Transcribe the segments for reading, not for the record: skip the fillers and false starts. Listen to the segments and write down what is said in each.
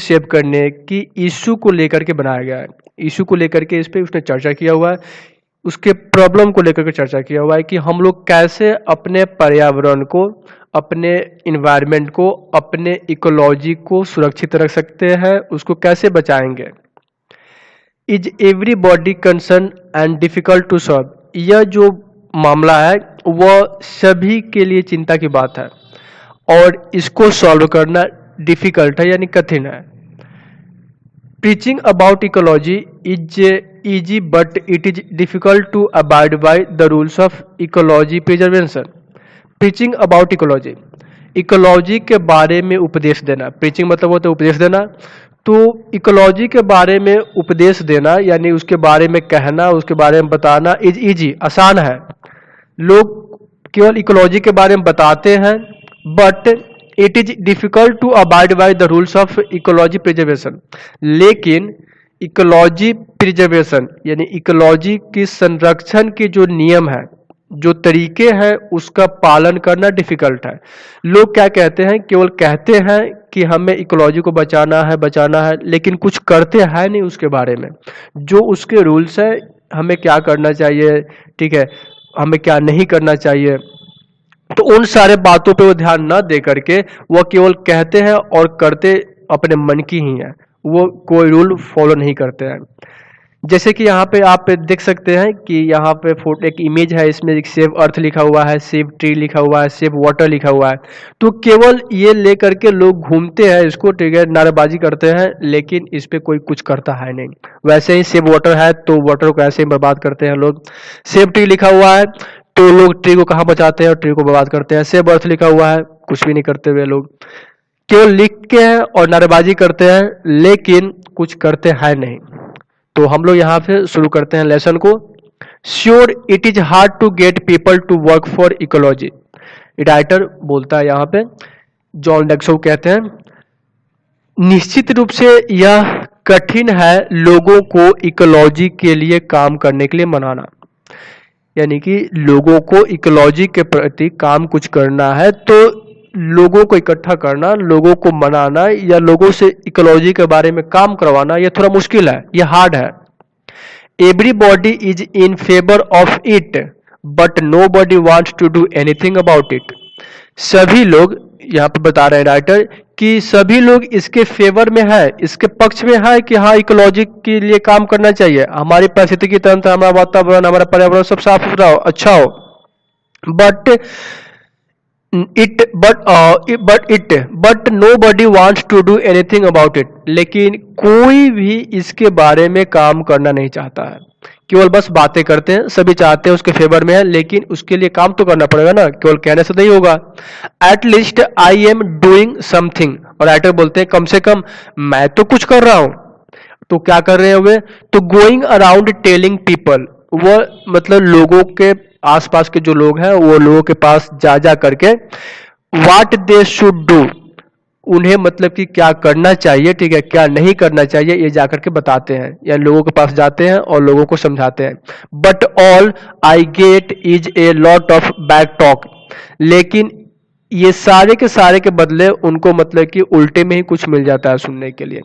Shape करने की issue को लेकर के बनाया गया है। इशू को लेकर के इस पे उसने चर्चा किया हुआ है, उसके प्रॉब्लम को लेकर के चर्चा किया हुआ है कि हम लोग कैसे अपने पर्यावरण को, अपने इन्वायरमेंट को, अपने इकोलॉजी को सुरक्षित रख सकते हैं, उसको कैसे बचाएंगे। Is everybody concern and difficult to solve, यह जो मामला है वह सभी के लिए चिंता की बात है और इसको सॉल्व करना डिफिकल्ट है यानी कठिन है। Preaching about ecology is easy but it is difficult to abide by the rules of ecology preservation. Preaching about ecology, ecology के बारे में उपदेश देना। प्रीचिंग मतलब होता है उपदेश देना, तो इकोलॉजी के बारे में उपदेश देना यानी उसके बारे में कहना, उसके बारे में बताना इज इजी, आसान है। लोग केवल इकोलॉजी के बारे में बताते हैं, but it is difficult to abide by the rules of ecology preservation. लेकिन इकोलॉजी प्रिजर्वेशन यानी इकोलॉजी की संरक्षण के जो नियम है, जो तरीके हैं, उसका पालन करना डिफिकल्ट है। लोग क्या कहते हैं, केवल कहते हैं कि हमें इकोलॉजी को बचाना है, लेकिन कुछ करते हैं नहीं उसके बारे में। जो उसके रूल्स है, हमें क्या करना चाहिए, ठीक है, हमें क्या नहीं करना चाहिए, तो उन सारे बातों पे वो ध्यान ना दे करके वो केवल कहते हैं और करते अपने मन की ही है, वो कोई रूल फॉलो नहीं करते हैं। जैसे कि यहाँ पे आप देख सकते हैं कि यहाँ पे फोटो एक इमेज है, इसमें एक सेव अर्थ लिखा हुआ है, सेव ट्री लिखा हुआ है, सेव वाटर लिखा हुआ है। तो केवल ये लेकर के लोग घूमते हैं इसको, ठीक है, नारेबाजी करते हैं, लेकिन इस पे कोई कुछ करता है नहीं। वैसे ही सेव वाटर है तो वाटर को ऐसे ही बर्बाद करते हैं लोग। सेव ट्री लिखा हुआ है तो लोग ट्री को कहाँ बचाते हैं और ट्री को बर्बाद करते हैं। सेव अर्थ लिखा हुआ है, कुछ भी नहीं करते हुए लोग केवल लिख के हैं और नारेबाजी करते हैं, लेकिन कुछ करते हैं नहीं। तो हम लोग यहाँ पे शुरू करते हैं लेसन को। Sure it is hard to get people to work for ecology, writer बोलता है यहाँ पे, जॉन डेक्सो कहते हैं, निश्चित रूप से यह कठिन है लोगों को इकोलॉजी के लिए काम करने के लिए मनाना। यानी कि लोगों को इकोलॉजी के प्रति काम कुछ करना है तो लोगों को इकट्ठा करना, लोगों को मनाना या लोगों से इकोलॉजी के बारे में काम करवाना, यह थोड़ा मुश्किल है, यह हार्ड है। Everybody is in favour of it but nobody wants to do anything about it. सभी लोग, यहाँ पे बता रहे हैं राइटर, कि सभी लोग इसके फेवर में है, इसके पक्ष में है कि हाँ इकोलॉजी के लिए काम करना चाहिए, हमारी पारिस्थितिकी तंत्र, हमारा वातावरण, हमारा पर्यावरण सब साफ सुथरा हो, अच्छा हो। But nobody wants to do anything about it, लेकिन कोई भी इसके बारे में काम करना नहीं चाहता है, केवल बस बातें करते हैं। सभी चाहते हैं उसके फेवर में है, लेकिन उसके लिए काम तो करना पड़ेगा ना, केवल कहने से नहीं होगा। At least I am doing something, और राइटर बोलते हैं कम से कम मैं तो कुछ कर रहा हूं। तो क्या कर रहे हैं वे, तो गोइंग अराउंड टेलिंग पीपल, वो मतलब लोगों के आसपास के जो लोग हैं वो लोगों के पास जा जा करके व्हाट दे शुड डू, उन्हें मतलब कि क्या करना चाहिए, ठीक है, क्या नहीं करना चाहिए, ये जाकर के बताते हैं या लोगों के पास जाते हैं और लोगों को समझाते हैं। But all I get is a lot of bad talk, लेकिन ये सारे के बदले उनको मतलब कि उल्टे में ही कुछ मिल जाता है सुनने के लिए।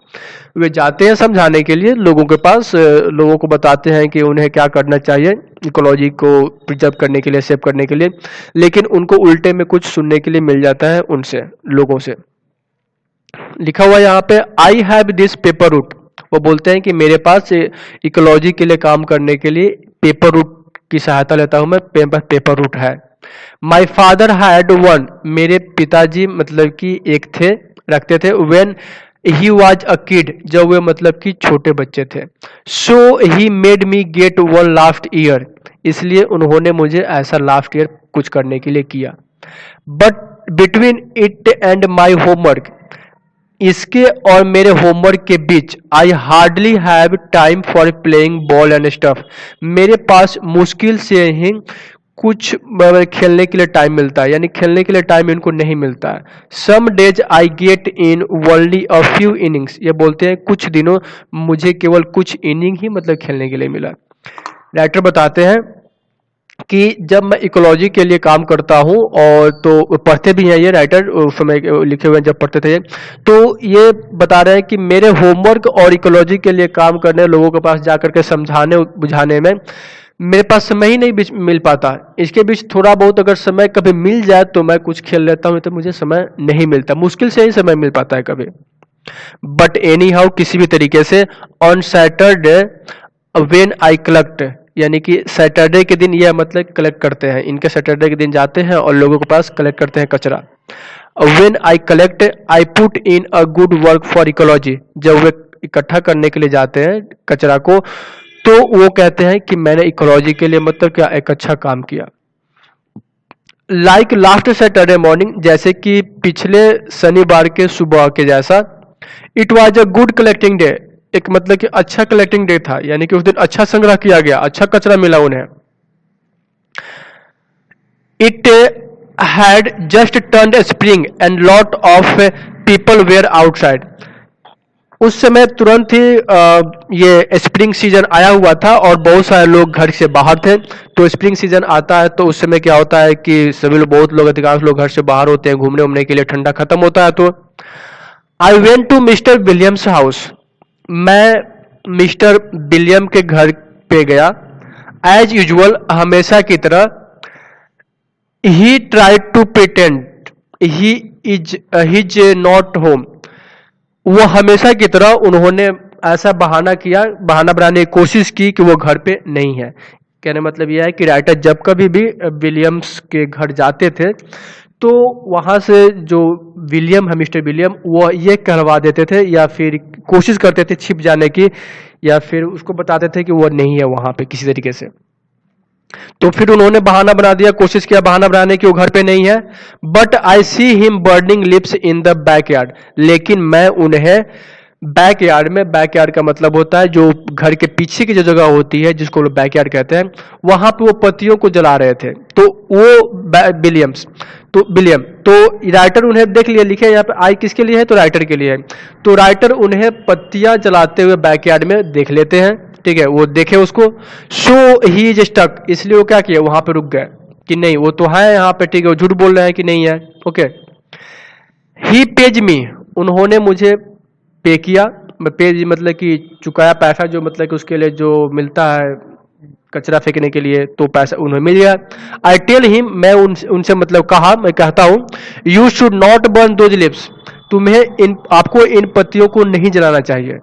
वे जाते हैं समझाने के लिए लोगों के पास, लोगों को बताते हैं कि उन्हें क्या करना चाहिए इकोलॉजी को प्रिजर्व करने के लिए, सेव करने के लिए, लेकिन उनको उल्टे में कुछ सुनने के लिए मिल जाता है उनसे, लोगों से। लिखा हुआ यहाँ पे I have this paper route, वो बोलते हैं कि मेरे पास इकोलॉजी के लिए काम करने के लिए पेपर रूट की सहायता लेता हूं मैं, पेपर रूट है। माई फादर हैड वन, मेरे पिताजी मतलब कि एक थे, रखते थे। When he was a kid, जब वे मतलब कि छोटे बच्चे थे। So he made me get one last year, इसलिए उन्होंने मुझे ऐसा लास्ट ईयर कुछ करने के लिए किया। But between it and my homework, इसके और मेरे होमवर्क के बीच I hardly have time for playing ball and stuff, मेरे पास मुश्किल से ही कुछ खेलने के लिए टाइम मिलता है, यानी खेलने के लिए टाइम इनको नहीं मिलता है। Some days I get in only a few innings, ये बोलते हैं कुछ दिनों मुझे केवल कुछ इनिंग ही मतलब खेलने के लिए मिला। राइटर बताते हैं कि जब मैं इकोलॉजी के लिए काम करता हूं और तो पढ़ते भी हैं ये राइटर उस समय लिखे हुए हैं जब पढ़ते थे, तो ये बता रहे हैं कि मेरे होमवर्क और इकोलॉजी के लिए काम करने लोगों के पास जाकर के समझाने बुझाने में मेरे पास समय ही नहीं मिल पाता। इसके बीच थोड़ा बहुत अगर समय कभी मिल जाए तो मैं कुछ खेल लेता हूँ, तो मुझे समय नहीं मिलता, मुश्किल से ही समय मिल पाता है कभी। बट एनी हाउ किसी भी तरीके से on Saturday when I collect, यानी कि सैटरडे के दिन यह मतलब कलेक्ट करते हैं, इनके सैटरडे के दिन जाते हैं और लोगों के पास कलेक्ट करते हैं कचरा। When I collect I put in a good work for ecology, जब वे इकट्ठा करने के लिए जाते हैं कचरा को तो वो कहते हैं कि मैंने इकोलॉजी के लिए मतलब क्या एक अच्छा काम किया। लाइक लास्ट सैटरडे मॉर्निंग, जैसे कि पिछले शनिवार के सुबह के जैसा। It was a good collecting day, एक मतलब कि अच्छा कलेक्टिंग डे था, यानी कि उस दिन अच्छा संग्रह किया गया, अच्छा कचरा मिला उन्हें। It had just turned spring and lot of people were outside. उस समय तुरंत ही ये स्प्रिंग सीजन आया हुआ था और बहुत सारे लोग घर से बाहर थे। तो स्प्रिंग सीजन आता है तो उस समय क्या होता है कि सभी लोग, बहुत लोग, अधिकांश लोग घर से बाहर होते हैं घूमने उमने के लिए, ठंडा खत्म होता है। तो I went to mister Williams house, मैं मिस्टर विलियम के घर पे गया। एज यूजुअल, हमेशा की तरह। He tried to pretend he is not home, वो हमेशा की तरह उन्होंने ऐसा बहाना किया, बहाना बनाने की कोशिश की कि वो घर पे नहीं है। कहने मतलब यह है कि राइटर जब कभी भी विलियम्स के घर जाते थे तो वहां से जो विलियम है, मिस्टर विलियम, वो ये कहलवा देते थे या फिर कोशिश करते थे छिप जाने की, या फिर उसको बताते थे कि वो नहीं है वहां पे किसी तरीके से। तो फिर उन्होंने बहाना बना दिया, कोशिश किया बहाना बनाने की वो घर पे नहीं है। But I see him burning lips in the backyard, लेकिन मैं उन्हें बैकयार्ड में, बैकयार्ड का मतलब होता है जो घर के पीछे की जो जगह होती है जिसको लोग बैकयार्ड कहते हैं, वहां पे वो पत्तियों को जला रहे थे। तो वो विलियम तो राइटर उन्हें देख लिया, लिखे यहाँ पे आई किसके लिए है, तो राइटर के लिए है। तो राइटर उन्हें पत्तियां जलाते हुए बैकयार्ड में देख लेते हैं, ठीक है, वो देखे उसको। सो ही इज स्टक, इसलिए वो क्या किया, वहां पे रुक गए कि नहीं वो तो है यहाँ पे, ठीक है, वो झूठ बोल रहे हैं कि नहीं है। ओके, ही पेज मी, उन्होंने मुझे पे किया, पेज मतलब कि चुकाया पैसा, जो मतलब कि उसके लिए जो मिलता है कचरा फेंकने के लिए, तो पैसा उन्हें मिल गया। आई टेल हिम, मैं उनसे मतलब कहा, मैं कहता हूं, you should not burn those lips, तुम्हें आपको इन पत्तियों को नहीं जलाना चाहिए,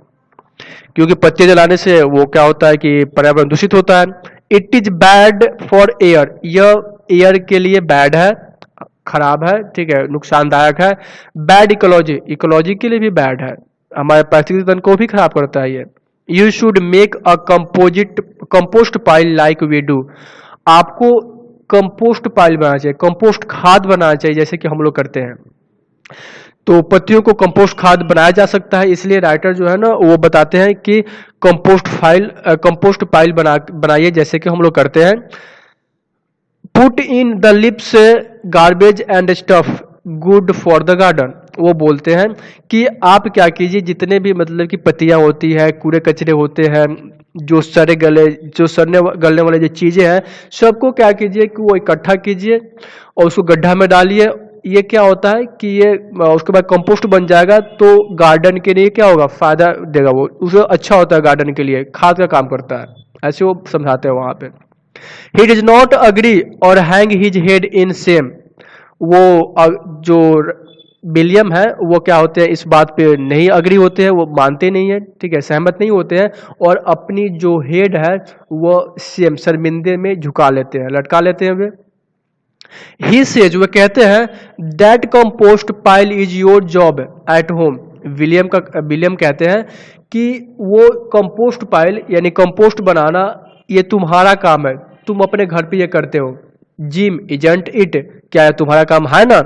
क्योंकि पत्ते जलाने से वो क्या होता है कि पर्यावरण दूषित होता है। It is bad for air, यह एयर के लिए बैड है, खराब है, ठीक है, नुकसानदायक है। बैड इकोलॉजी, इकोलॉजी के लिए भी बैड है, हमारे पारिस्थितिक तंत्र को भी खराब करता है ये। You should make a compost pile like we do, आपको कंपोस्ट पाइल बनाना चाहिए, कंपोस्ट खाद बनाना चाहिए जैसे कि हम लोग करते हैं। तो पत्तियों को कंपोस्ट खाद बनाया जा सकता है, इसलिए राइटर जो है ना वो बताते हैं कि कंपोस्ट पाइल बनाइए जैसे कि हम लोग करते हैं। Put in the lips garbage and stuff good for the garden, वो बोलते हैं कि आप क्या कीजिए, जितने भी मतलब कि पत्तियां होती है, कूड़े कचरे होते हैं, जो सड़ने गलने वाले जो चीजें हैं, सबको क्या कीजिए कि वो इकट्ठा कीजिए और उसको गड्ढा में डालिए। ये क्या होता है कि ये उसके बाद कंपोस्ट बन जाएगा, तो गार्डन के लिए क्या होगा, फायदा देगा, वो उसे अच्छा होता है, गार्डन के लिए खाद का काम करता है, ऐसे वो समझाते हैं वहां पे। ही डिज नॉट अग्री और hang his head in same, वो जो विलियम है वो क्या होते हैं, इस बात पे नहीं अग्री होते हैं, वो मानते नहीं है, ठीक है, सहमत नहीं होते हैं, और अपनी जो हेड है वो सेम शर्मिंदे में झुका लेते हैं, लटका लेते हैं वे। ही सेज, वो कहते हैं, that compost pile is your job at home, William कहते हैं कि वो कंपोस्ट पाइल यानी कंपोस्ट बनाना ये तुम्हारा काम है, तुम अपने घर पे ये करते हो। जिम इजंट इट, क्या है तुम्हारा काम है ना,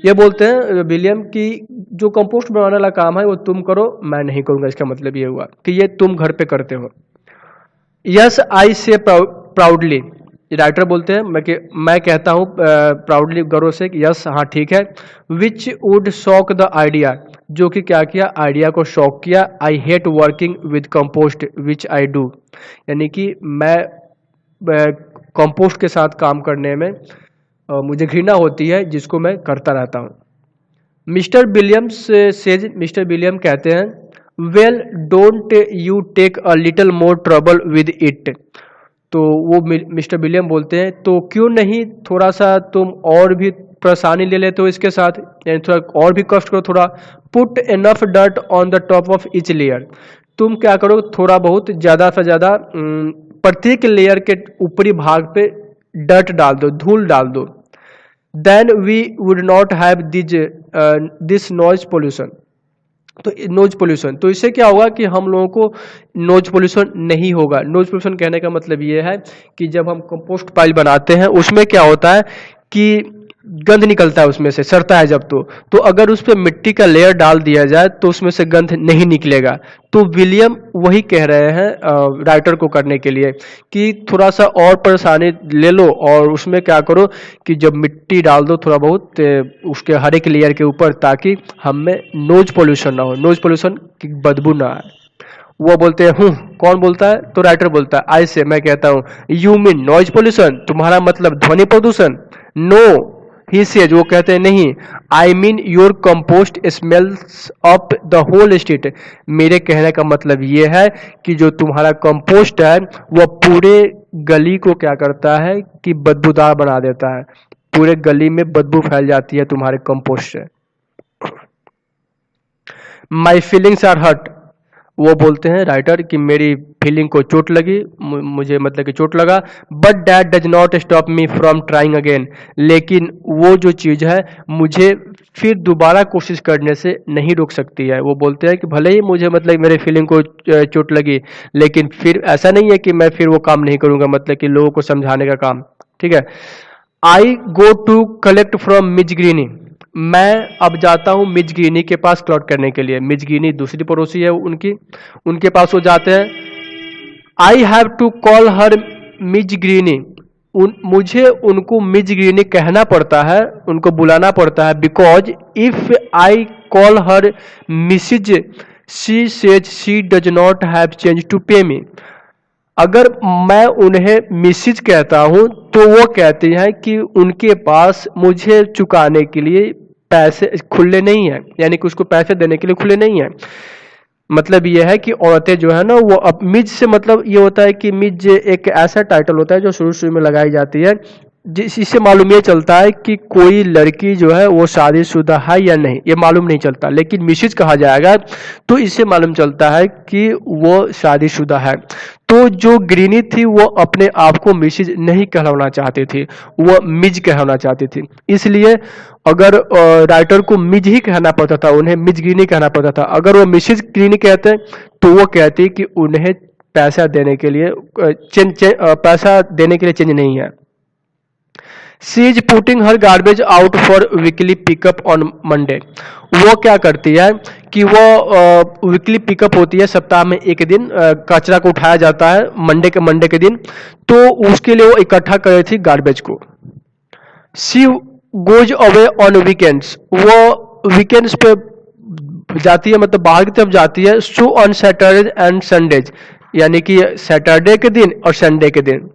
ये बोलते हैं विलियम कि जो कंपोस्ट बनाने वाला काम है वो तुम करो, मैं नहीं करूंगा, इसका मतलब ये हुआ कि ये तुम घर पे करते हो। यस आई से प्राउडली, राइटर बोलते हैं मैं कहता हूं प्राउडली, गर्व से, कि यस हाँ ठीक है। Which would shock the idea, जो कि क्या किया, आइडिया को शॉक किया। I hate working with compost which I do, यानी कि मैं कंपोस्ट के साथ काम करने में मुझे घृणा होती है, जिसको मैं करता रहता हूँ। Mister Williams says, mister William कहते हैं, well don't you take a little more trouble with it. तो वो मिस्टर विलियम बोलते हैं, तो क्यों नहीं थोड़ा सा तुम और भी परेशानी ले लेते हो इसके साथ, यानी थोड़ा और भी कष्ट करो थोड़ा। Put enough dirt on the top of each layer. तुम क्या करो, थोड़ा बहुत ज़्यादा से ज़्यादा प्रत्येक लेयर के ऊपरी भाग पे डर्ट डाल दो, धूल डाल दो। Then we would not have this noise pollution. तो नोज पोल्यूशन, तो इससे क्या होगा कि हम लोगों को नोज पोल्यूशन नहीं होगा। नोज पोल्यूशन कहने का मतलब ये है कि जब हम कंपोस्ट पाइल बनाते हैं उसमें क्या होता है कि गंद निकलता है, उसमें से सड़ता है जब, तो अगर उस पर मिट्टी का लेयर डाल दिया जाए तो उसमें से गंध नहीं निकलेगा। तो विलियम वही कह रहे हैं राइटर को करने के लिए कि थोड़ा सा और परेशानी ले लो और उसमें क्या करो कि जब मिट्टी डाल दो थोड़ा बहुत उसके हर एक लेयर के ऊपर, ताकि हमें नोज पोल्यूशन ना हो, नोज पोल्यूशन की बदबू ना आए। वो बोलते हैं कौन बोलता है, तो राइटर बोलता है, आई से, मैं कहता हूँ, यू मीन नॉइज पोल्यूशन, तुम्हारा मतलब ध्वनि प्रदूषण। नो ही सेज, वो कहते हैं नहीं, I mean your compost smells up the whole street. मेरे कहने का मतलब ये है कि जो तुम्हारा कंपोस्ट है वो पूरे गली को क्या करता है कि बदबूदार बना देता है, पूरे गली में बदबू फैल जाती है तुम्हारे कंपोस्ट से। माई फीलिंग्स आर हर्ट, वो बोलते हैं राइटर कि मेरी फीलिंग को चोट लगी, मुझे मतलब कि चोट लगा। But that does not stop me from trying again, लेकिन वो जो चीज़ है मुझे फिर दोबारा कोशिश करने से नहीं रोक सकती है। वो बोलते हैं कि भले ही मुझे मतलब मेरे फीलिंग को चोट लगी, लेकिन फिर ऐसा नहीं है कि मैं फिर वो काम नहीं करूँगा, मतलब कि लोगों को समझाने का काम, ठीक है। I go to collect from Ms Greenie, मैं अब जाता हूँ मिज ग्रीनी के पास क्लॉट करने के लिए। मिज ग्रीनी दूसरी पड़ोसी है उनके पास वो जाते हैं। I have to call her Ms Greenie, मुझे उनको मिज ग्रीनी कहना पड़ता है, उनको बुलाना पड़ता है, because if I call her Mrs she says she does not have change to pay me. अगर मैं उन्हें मिसिज कहता हूं तो वो कहती हैं कि उनके पास मुझे चुकाने के लिए पैसे खुले नहीं है, यानी कि उसको पैसे देने के लिए खुले नहीं है। मतलब ये है कि औरतें जो है ना वो अब मिज से मतलब ये होता है कि मिज एक ऐसा टाइटल होता है जो शुरू शुरू में लगाई जाती है, इससे मालूम ये चलता है कि कोई लड़की जो है वो शादीशुदा है या नहीं, ये मालूम नहीं चलता, लेकिन मिसेज कहा जाएगा तो इससे मालूम चलता है कि वो शादीशुदा है। तो जो ग्रीनी थी वो अपने आप को मिसेज नहीं कहलाना चाहती थी, वो मिज कहलाना चाहती थी। इसलिए अगर राइटर को मिज ही कहना पड़ता था, उन्हें मिज ग्रीनी कहना पड़ता था। अगर वो मिसेज ग्रीनी कहते तो वो कहती कि उन्हें पैसा देने के लिए चेंज नहीं है। She is putting her garbage out for weekly pickup on Monday. वो क्या करती है कि वो वीकली पिकअप होती है, सप्ताह में एक दिन कचरा को उठाया जाता है मंडे के दिन, तो उसके लिए वो इकट्ठा कर रही थी गार्बेज को। She goes away on weekends, वो वीकेंड्स पे जाती है, मतलब बाहर की तरफ जाती है। So on Saturday and Sundays, यानी कि सैटरडे के दिन और संडे के दिन।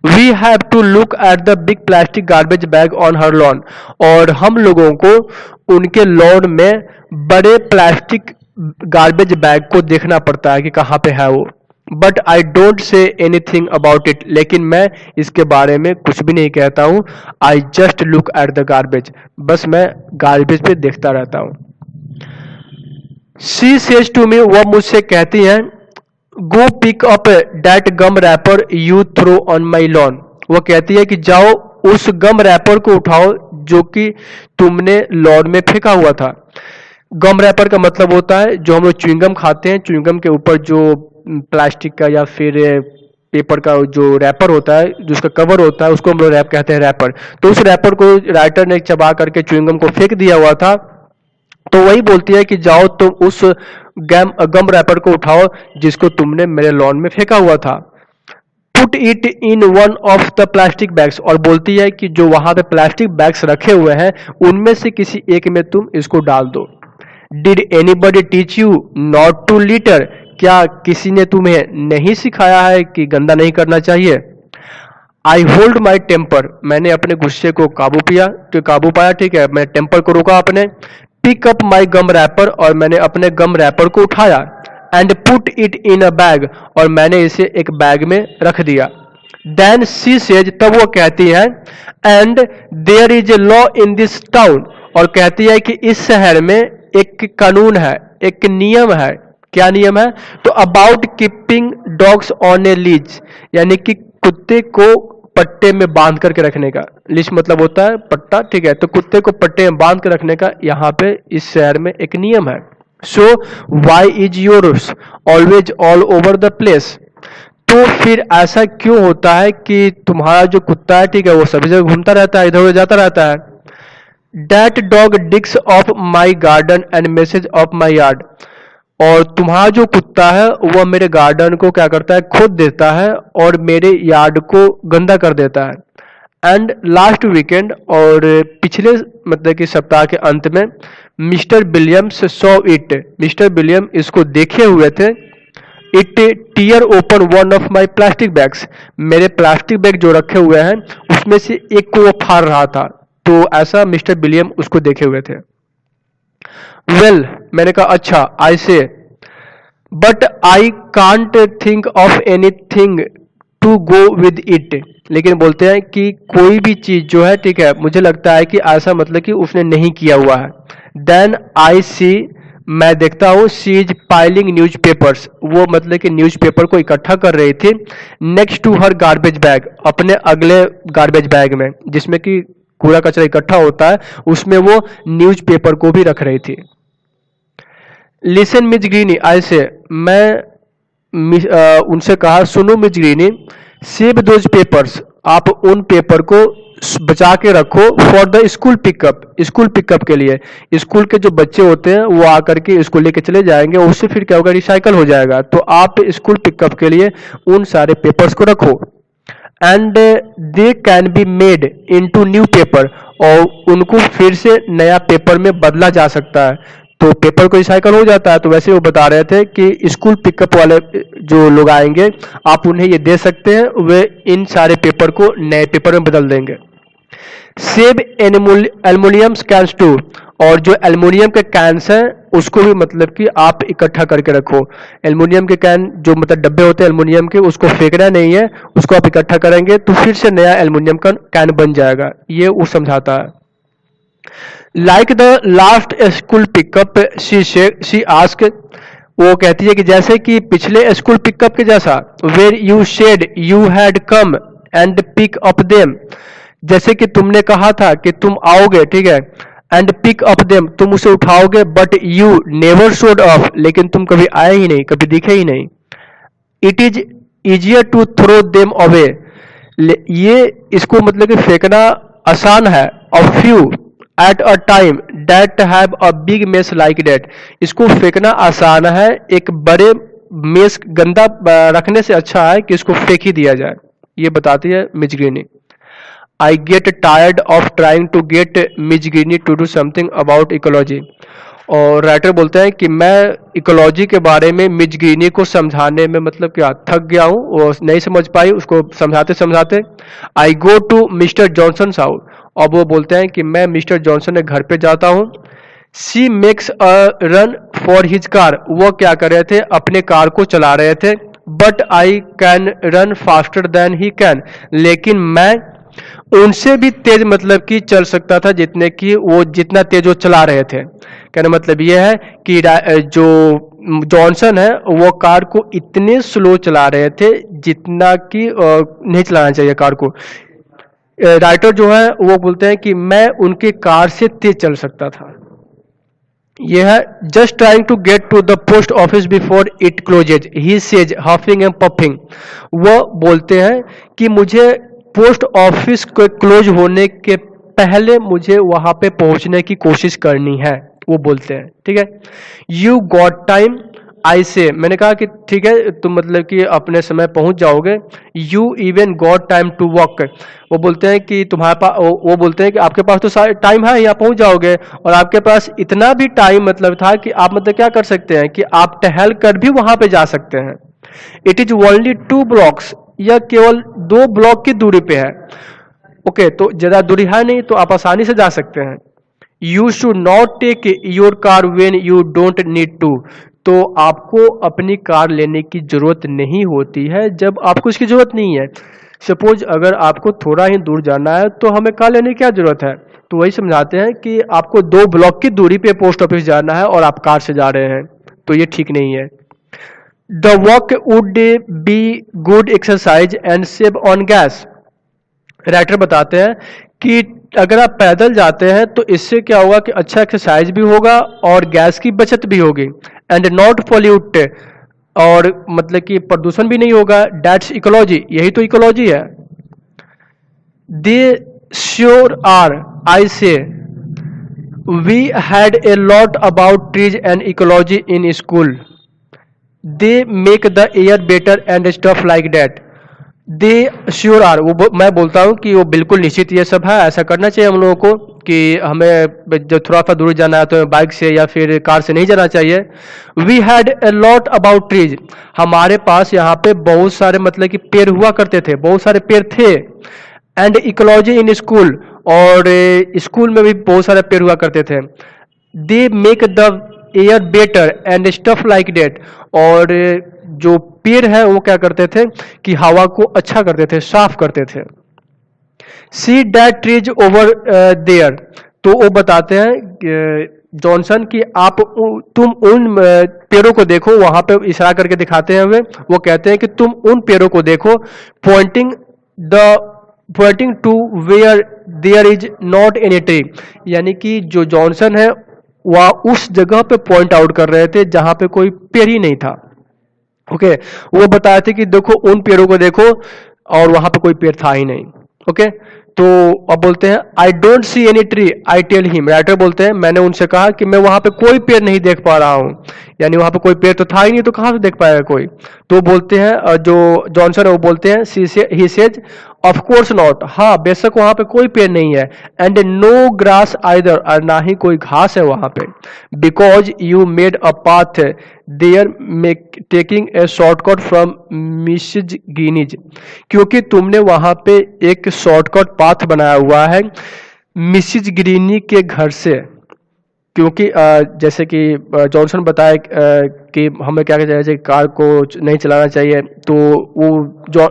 We have to look at the big plastic garbage bag on her lawn, और हम लोगों को उनके लॉन में बड़े प्लास्टिक गार्बेज बैग को देखना पड़ता है कि कहाँ पे है वो। But I don't say anything about it, लेकिन मैं इसके बारे में कुछ भी नहीं कहता हूँ। I just look at the garbage, बस मैं गार्बेज पे देखता रहता हूँ। शी सेज टू मी, वह मुझसे कहती हैं, go pick up that gum wrapper you throw on my lawn. वो कहती है कि जाओ उस गम रैपर को उठाओ जो कि तुमने लॉन में फेंका हुआ था। गम रैपर का मतलब होता है जो हम लोग च्युइंगम खाते हैं, च्युइंगम के ऊपर जो प्लास्टिक का या फिर पेपर का जो रैपर होता है, जिसका कवर होता है, उसको हम लोग रैप कहते हैं, रैपर। तो उस रैपर को राइटर ने चबा करके च्युइंगम को फेंक दिया हुआ था, तो वही बोलती है कि जाओ तुम उस गम रैपर को उठाओ जिसको तुमने मेरे लॉन में फेंका हुआ था। Put it in one of the plastic bags, और बोलती है कि जो वहां पे प्लास्टिक बैग्स रखे हुए हैं उनमें से किसी एक में तुम इसको डाल दो। Did anybody teach you not to litter, क्या किसी ने तुम्हें नहीं सिखाया है कि गंदा नहीं करना चाहिए? आई होल्ड माई टेम्पर, मैंने अपने गुस्से को काबू पाया, ठीक है, मैं टेम्पर को रोका अपने। Pick up my gum wrapper, और मैंने अपने गम रैपर को उठाया। And put it in a bag, और मैंने इसे एक बैग में रख दिया। देन शी सेज, तब वो कहती है, and there is a law in this town, और कहती है कि इस शहर में एक कानून है, एक नियम है। क्या नियम है? तो about keeping dogs on A lease, यानी कि कुत्ते को पट्टे में बांध करके रखने का। लीज मतलब होता है पट्टा, ठीक है, तो कुत्ते को पट्टे में बांध कर रखने का यहाँ पे इस शहर में एक नियम है। So why is yours always all over the place, तो फिर ऐसा क्यों होता है कि तुम्हारा जो कुत्ता है, ठीक है, वो सभी जगह घूमता रहता है, इधर उधर जाता रहता है। That dog digs of my garden and message of my yard, और तुम्हारा जो कुत्ता है वह मेरे गार्डन को क्या करता है, खोद देता है और मेरे यार्ड को गंदा कर देता है। एंड लास्ट वीकेंड, और पिछले मतलब कि सप्ताह के अंत में, mister Williams saw it, mister William इसको देखे हुए थे। It tear open one of my plastic bags, मेरे प्लास्टिक बैग जो रखे हुए हैं उसमें से एक को वो फाड़ रहा था, तो ऐसा मिस्टर विलियम उसको देखे हुए थे। वेल, मैंने कहा अच्छा, I said, but I can't think of anything to go with it, लेकिन बोलते हैं कि कोई भी चीज जो है, ठीक है, मुझे लगता है कि ऐसा मतलब कि उसने नहीं किया हुआ है। देन आई सी, मैं देखता हूँ, she is piling news papers, वो मतलब कि न्यूज पेपर को इकट्ठा कर रही थी। Next to her garbage bag, अपने अगले गार्बेज बैग में जिसमें कि कूड़ा कचरा इकट्ठा होता है, उसमें वो न्यूज पेपर को भी रख रही थी। लिसन मिस ग्रीनी, ऐसे मैं उनसे कहा, सुनो miss Greeny, save those papers, आप उन पेपर को बचा के रखो for the school pickup, school pickup के लिए। स्कूल के जो बच्चे होते हैं वो आकर के स्कूल लेके चले जाएंगे, उससे फिर क्या होगा, रिसाइकल हो जाएगा, तो आप स्कूल पिकअप के लिए उन सारे पेपर्स को रखो। And they can be made into new paper, और उनको फिर से नया पेपर में बदला जा सकता है, तो पेपर को रिसाइकल हो जाता है। तो वैसे वो बता रहे थे कि स्कूल पिकअप वाले जो लोग आएंगे, आप उन्हें ये दे सकते हैं, वे इन सारे पेपर को नए पेपर में बदल देंगे। सेव एल्युमिनियम कैंस टू, और जो एल्युमिनियम के कैंस हैं उसको भी मतलब कि आप इकट्ठा करके रखो। एल्युमिनियम के कैन जो मतलब डब्बे होते हैं एल्युमिनियम के, उसको फेंकना नहीं है, उसको आप इकट्ठा करेंगे तो फिर से नया एल्युमिनियम का कैन बन जाएगा, ये वो समझाता है। Like the last school pickup she ask, वो कहती है कि जैसे कि पिछले स्कूल पिकअप के जैसा, where you said you had come and pick up them, जैसे कि तुमने कहा था कि तुम आओगे, ठीक है, एंड पिक अप देम, तुम उसे उठाओगे, but you never showed off, लेकिन तुम कभी आए ही नहीं, कभी दिखे ही नहीं। It is easier to throw them away, ये इसको मतलब कि फेंकना आसान है। A few at a time that have a big mess like that, इसको फेंकना आसान है, एक बड़े मेस गंदा रखने से अच्छा है कि इसको फेंक ही दिया जाए, ये बताती है miss Greeny. I get tired of trying to get Miss Greeny to do something about ecology, और राइटर बोलते हैं कि मैं इकोलॉजी के बारे में मिस ग्रीनी को समझाने में मतलब क्या थक गया हूँ, वो नहीं समझ पाई, उसको समझाते समझाते। I go to Mr Johnson house, अब वो बोलते हैं कि मैं मिस्टर जॉनसन के घर पे जाता हूँ। She makes a run for his car, वो क्या कर रहे थे, अपने कार को चला रहे थे। But I can run faster than he can, लेकिन मैं उनसे भी तेज मतलब कि चल सकता था जितने कि वो जितना तेज वो चला रहे थे। कहने मतलब ये है कि जो जॉनसन है वो कार को इतने स्लो चला रहे थे जितना कि नहीं चलाना चाहिए कार को। राइटर जो है वो बोलते हैं कि मैं उनके कार से तेज चल सकता था। यह है just trying to get to the post office before it closes, he says huffing and puffing, वो बोलते हैं कि मुझे पोस्ट ऑफिस के क्लोज होने के पहले मुझे वहां पे पहुंचने की कोशिश करनी है, वो बोलते हैं, ठीक है। You got time, I say, मैंने कहा कि ठीक है तुम मतलब कि अपने समय पहुंच जाओगे। You even got time to walk, वो बोलते हैं कि तुम्हारे पास, वो बोलते हैं कि आपके पास तो टाइम है, यहाँ पहुंच जाओगे, और आपके पास इतना भी टाइम मतलब था कि आप मतलब क्या कर सकते हैं कि आप टहल कर भी वहां पे जा सकते हैं। इट इज ओनली 2 ब्लॉक्स, यह केवल 2 ब्लॉक की दूरी पे है। ओके, तो ज़्यादा दूरी है नहीं, तो आप आसानी से जा सकते हैं। You should not take your car when you don't need to. तो आपको अपनी कार लेने की ज़रूरत नहीं होती है जब आपको इसकी ज़रूरत नहीं है। सपोज अगर आपको थोड़ा ही दूर जाना है तो हमें कार लेने की क्या ज़रूरत है। तो वही समझाते हैं कि आपको 2 ब्लॉक की दूरी पे पोस्ट ऑफिस जाना है और आप कार से जा रहे हैं, तो ये ठीक नहीं है। The walk would be good exercise and save on gas. Writer बताते हैं कि अगर आप पैदल जाते हैं तो इससे क्या होगा कि अच्छा एक्सरसाइज भी होगा और गैस की बचत भी होगी। एंड नॉट पॉल्यूट, और मतलब कि प्रदूषण भी नहीं होगा। दैट्स इकोलॉजी, यही तो इकोलॉजी है। दे sure are, I said we had a lot about trees and ecology in school. They make the air better and stuff like that. They sure are, मैं बोलता हूँ कि वो बिल्कुल निश्चित ये सब है, ऐसा करना चाहिए हम लोगों को कि हमें जब थोड़ा सा दूर जाना है तो बाइक से या फिर कार से नहीं जाना चाहिए। We had a lot about trees, हमारे पास यहाँ पे बहुत सारे मतलब कि पेड़ हुआ करते थे, बहुत सारे पेड़ थे। एंड इकोलॉजी इन स्कूल, और स्कूल में भी बहुत सारे पेड़ हुआ करते थे। They make the air better and stuff like that, और जो पेड़ है वो क्या करते थे कि हवा को अच्छा करते थे, साफ करते थे। See that trees over there, तो वो बताते हैं जॉनसन कि आप तुम उन पेड़ों को देखो, वहां पे इशारा करके दिखाते हैं वो कहते हैं कि तुम उन पेड़ों को देखो, pointing to where there is not any tree, यानी कि जो जॉनसन है वह उस जगह पे पॉइंट आउट कर रहे थे जहां पे कोई पेड़ ही नहीं था। ओके, वो बताए थे कि देखो उन पेड़ों को देखो, और वहां पे कोई पेड़ था ही नहीं। ओके, तो अब बोलते हैं I don't see any tree I tell him. Writer बोलते हैं मैंने उनसे कहा कि मैं वहां पे कोई पेड़ नहीं देख पा रहा हूं, यानी वहां पे कोई पेड़ तो था ही नहीं, तो कहां से देख पाएगा कोई। तो बोलते हैं जो जॉनसन है वो बोलते हैं he sage of course not, हाँ बेशक वहां पे कोई पेड़ नहीं है। एंड नो ग्रास आइदर, और ना ही कोई घास है वहां पे। Because you made a path there make taking a shortcut from Mrs Guinness, क्योंकि तुमने वहां पे एक शॉर्टकट पाथ बनाया हुआ है मिसिज ग्रीनी के घर से। क्योंकि जैसे कि जॉनसन बताया कि हमें क्या कहना चाहिए, कार को नहीं चलाना चाहिए, तो वो जो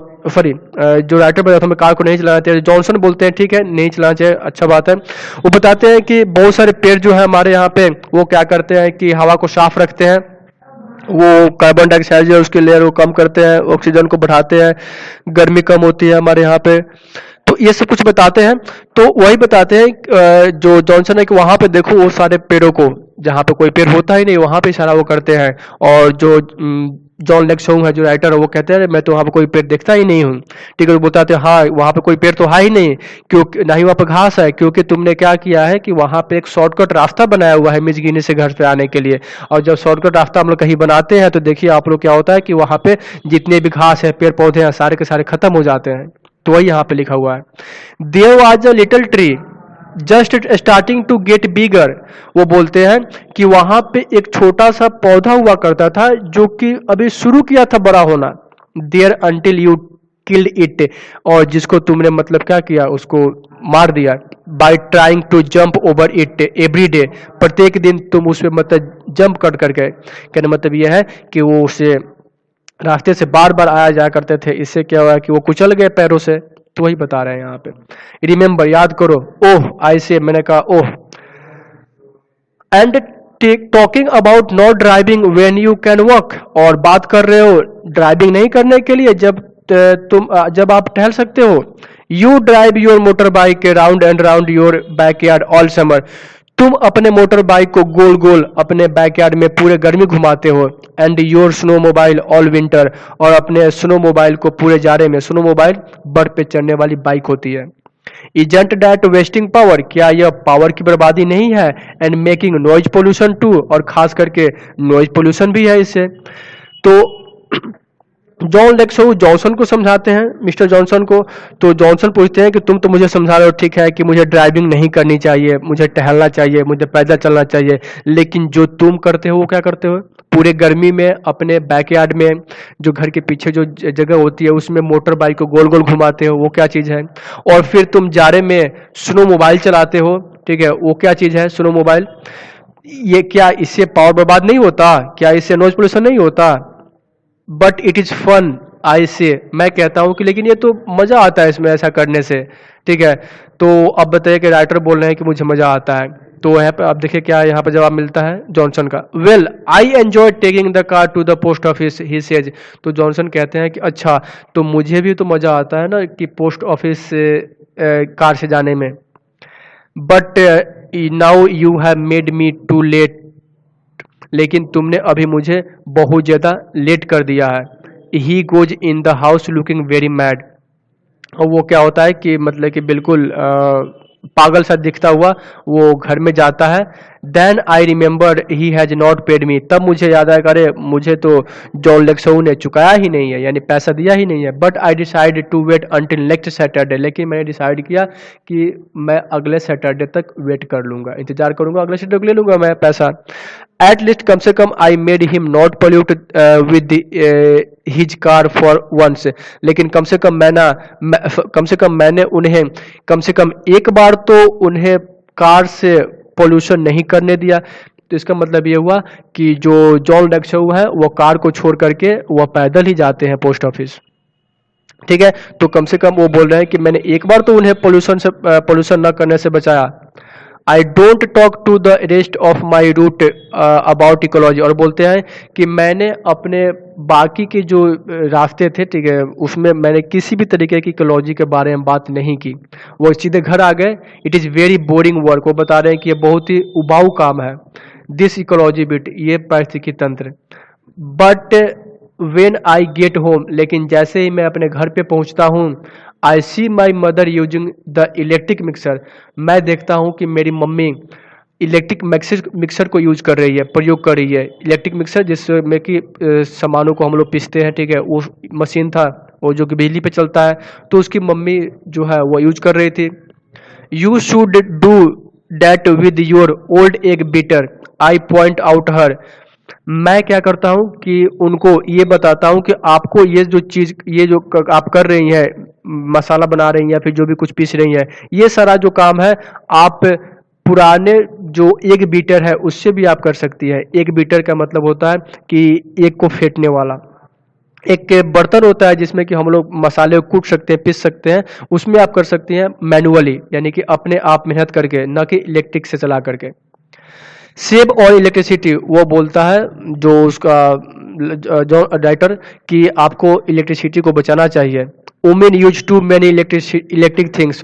राइटर बताया था हमें कार को नहीं चलाना चाहिए, जॉनसन बोलते हैं ठीक है नहीं चलाना चाहिए, अच्छा बात है। वो बताते हैं कि बहुत सारे पेड़ जो है हमारे यहाँ पे वो क्या करते हैं कि हवा को साफ रखते हैं, वो कार्बन डाइऑक्साइड जो है उसके लेयर को कम करते हैं, ऑक्सीजन को बढ़ाते हैं, गर्मी कम होती है हमारे यहाँ पे। तो ये सब कुछ बताते हैं। तो वही बताते हैं जो जॉनसन है कि वहां पे देखो वो सारे पेड़ों को, जहां पे कोई पेड़ होता ही नहीं वहां पे इशारा वो करते हैं। और जो जॉन लेक्सोंग है जो राइटर है वो कहते हैं मैं तो वहां पे कोई पेड़ देखता ही नहीं हूँ। ठीक है, वो बताते हैं हाँ वहां पे कोई पेड़ तो है ही नहीं, क्योंकि ना ही वहां पे घास है, क्योंकि तुमने क्या किया है कि वहां पे एक शॉर्टकट रास्ता बनाया हुआ है मिजगिनी से घर पे आने के लिए। और जब शॉर्टकट रास्ता हम लोग कहीं बनाते हैं तो देखिए आप लोग क्या होता है कि वहां पे जितने भी घास है पेड़ पौधे हैं सारे के सारे खत्म हो जाते हैं। तो वही यहाँ पे लिखा हुआ है। There was a little tree just starting to get bigger, वो बोलते हैं कि वहां पे एक छोटा सा पौधा हुआ करता था जो कि अभी शुरू किया था बड़ा होना। There until you killed it, और जिसको तुमने मतलब क्या किया उसको मार दिया। By trying to jump over it every day, प्रत्येक दिन तुम उस पर मतलब जंप कर करके, कहने मतलब यह है कि वो उसे रास्ते से बार बार आया जाया करते थे, इससे क्या हुआ कि वो कुचल गए पैरों से। तो वही बता रहे हैं यहाँ पे, रिमेम्बर याद करो, ओह आई से मैंने कहा oh. And talking about not driving when you can walk, और बात कर रहे हो ड्राइविंग नहीं करने के लिए जब आप टहल सकते हो। You drive your motor bike round and round your backyard all summer, तुम अपने मोटर बाइक को गोल गोल अपने बैकयार्ड में पूरे गर्मी घुमाते हो। And your snow mobile all winter, और अपने स्नो मोबाइल को पूरे जाड़े में, स्नो मोबाइल बर्फ पे चढ़ने वाली बाइक होती है। इजंट दैट वेस्टिंग पावर, क्या यह पावर की बर्बादी नहीं है। And making noise pollution too, और खास करके नॉइज पोल्यूशन भी है इससे। तो जॉन लेक्सो जॉनसन को समझाते हैं, मिस्टर जॉनसन को। तो जॉनसन पूछते हैं कि तुम तो मुझे समझा रहे हो, ठीक है कि मुझे ड्राइविंग नहीं करनी चाहिए, मुझे टहलना चाहिए, मुझे पैदल चलना चाहिए, लेकिन जो तुम करते हो वो क्या करते हो? पूरे गर्मी में अपने बैकयार्ड में, जो घर के पीछे जो जगह होती है उसमें मोटर बाइक को गोल गोल घुमाते हो, वो क्या चीज़ है? और फिर तुम जाड़े में स्नो मोबाइल चलाते हो, ठीक है, वो क्या चीज़ है स्नो मोबाइल? ये क्या इससे पावर बर्बाद नहीं होता? क्या इससे नॉइज पोल्यूशन नहीं होता? बट इट इज फन, आई से, मैं कहता हूं कि लेकिन ये तो मजा आता है इसमें ऐसा करने से, ठीक है। तो अब बताइए कि राइटर बोल रहे हैं कि मुझे मजा आता है। तो यहाँ पे आप देखिए क्या यहाँ पे जवाब मिलता है जॉनसन का, well I enjoy taking the car to the post office he says. तो जॉनसन कहते हैं कि अच्छा, तो मुझे भी तो मजा आता है ना कि पोस्ट ऑफिस से कार से जाने में, but now you have made me too late, लेकिन तुमने अभी मुझे बहुत ज्यादा लेट कर दिया है। He goes in the house looking very mad. और वो क्या होता है कि मतलब कि बिल्कुल पागल सा दिखता हुआ वो घर में जाता है। Then I remember he has not paid me. तब मुझे याद आया, अरे मुझे तो जॉन लेक्सो ने चुकाया ही नहीं है, यानी पैसा दिया ही नहीं है। But I decide to wait until next Saturday. लेकिन मैंने डिसाइड किया कि मैं अगले सैटरडे तक वेट कर लूंगा, इंतजार करूंगा, अगले सैटरडे को ले लूंगा मैं पैसा। एट लीस्ट कम से कम I made him not pollute with his car for once. लेकिन कम से कम कम से कम मैंने उन्हें कम से कम एक बार तो उन्हें कार से पोल्यूशन नहीं करने दिया। तो इसका मतलब ये हुआ कि जो जॉन लेक्सो है वो कार को छोड़ करके वह पैदल ही जाते हैं पोस्ट ऑफिस, ठीक है। तो कम से कम वो बोल रहे हैं कि मैंने एक बार तो उन्हें पोल्यूशन न करने से बचाया। I don't talk to the rest of my route about ecology. और बोलते हैं कि मैंने अपने बाकी के जो रास्ते थे, ठीक है, उसमें मैंने किसी भी तरीके की इकोलॉजी के बारे में बात नहीं की। वो सीधे घर आ गए। It is very boring work. वो बता रहे हैं कि ये बहुत ही उबाऊ काम है। दिस इकोलॉजी बिट, ये पारिस्थितिकी तंत्र। But when I get home, लेकिन जैसे ही मैं अपने घर पे पहुंचता हूँ, I see my mother using the electric mixer. मैं देखता हूँ कि मेरी मम्मी इलेक्ट्रिक मिक्सर को यूज कर रही है, प्रयोग कर रही है। इलेक्ट्रिक मिक्सर जिसमें कि सामानों को हम लोग पीसते हैं, ठीक है, वो मशीन था वो जो कि बिजली पे चलता है। तो उसकी मम्मी जो है वो यूज कर रही थी। You should do that with your old egg beater, I point out her. मैं क्या करता हूं कि उनको ये बताता हूं कि आपको ये जो चीज, ये जो आप कर रही हैं, मसाला बना रही हैं या फिर जो भी कुछ पीस रही हैं, ये सारा जो काम है आप पुराने जो एक बीटर है उससे भी आप कर सकती है। एक बीटर का मतलब होता है कि एक को फेंटने वाला एक बर्तन होता है जिसमें कि हम लोग मसाले को कूट सकते हैं, पीस सकते हैं। उसमें आप कर सकती हैं मैनुअली, यानी कि अपने आप मेहनत करके, न कि इलेक्ट्रिक से चला करके। सेव और इलेक्ट्रिसिटी, वो बोलता है जो उसका जो राइटर, कि आपको इलेक्ट्रिसिटी को बचाना चाहिए। Women use too many electric things.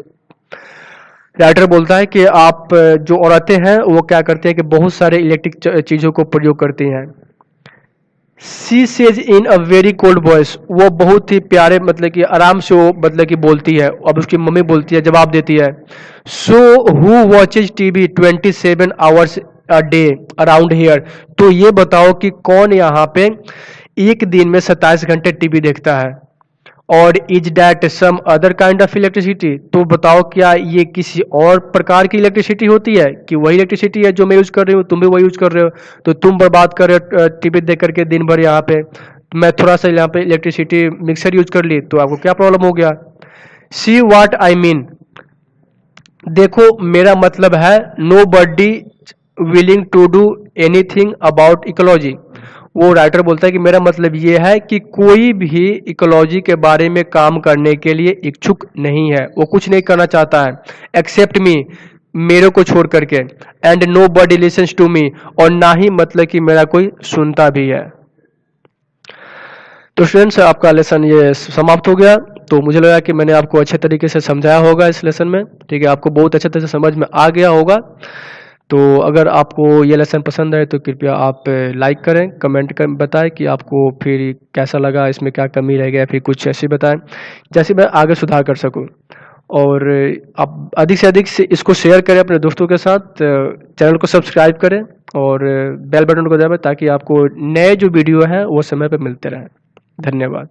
Writer बोलता है कि आप जो औरतें हैं वो क्या करते हैं कि बहुत सारे इलेक्ट्रिक चीज़ों को प्रयोग करती हैं। She says in a very cold voice, वो बहुत ही प्यारे मतलब कि आराम से वो मतलब कि बोलती है। अब उसकी मम्मी बोलती है, जवाब देती है, so who watches TV 27 hours a day around hair. तो ये बताओ कि कौन यहाँ पे एक दिन में 27 घंटे टीवी देखता है। और is that some other kind of electricity, तो बताओ क्या ये किसी और प्रकार की इलेक्ट्रिसिटी होती है कि वही इलेक्ट्रिसिटी है जो मैं यूज कर रही हूँ, तुम भी वही यूज कर रहे हो, तो तुम बर्बाद कर रहे हो टीवी देख करके दिन भर। यहाँ पे मैं थोड़ा सा यहाँ पे इलेक्ट्रिसिटी मिक्सर यूज कर ली तो आपको क्या प्रॉब्लम हो गया? सी वाट आई मीन, देखो मेरा मतलब है, nobody willing to do anything about ecology. वो राइटर बोलता है कि मेरा मतलब ये है कि कोई भी इकोलॉजी के बारे में काम करने के लिए इच्छुक नहीं है, वो कुछ नहीं करना चाहता है, एक्सेप्ट मी, मेरे को छोड़ करके, and nobody listens to me, और ना ही मतलब कि मेरा कोई सुनता भी है। तो स्टूडेंट्स, आपका लेसन ये समाप्त हो गया। तो मुझे लगा कि मैंने आपको अच्छे तरीके से समझाया होगा इस लेसन में, ठीक है, आपको बहुत अच्छे तरह से समझ में आ गया होगा। तो अगर आपको ये लेसन पसंद आए तो कृपया आप लाइक करें, कमेंट कर बताएं कि आपको फिर कैसा लगा, इसमें क्या कमी रह गया, फिर कुछ ऐसे बताएं जैसे मैं आगे सुधार कर सकूं। और आप अधिक से अधिक से इसको शेयर करें अपने दोस्तों के साथ, चैनल को सब्सक्राइब करें और बेल बटन को दबाएं ताकि आपको नए जो वीडियो हैं वो समय पर मिलते रहें। धन्यवाद।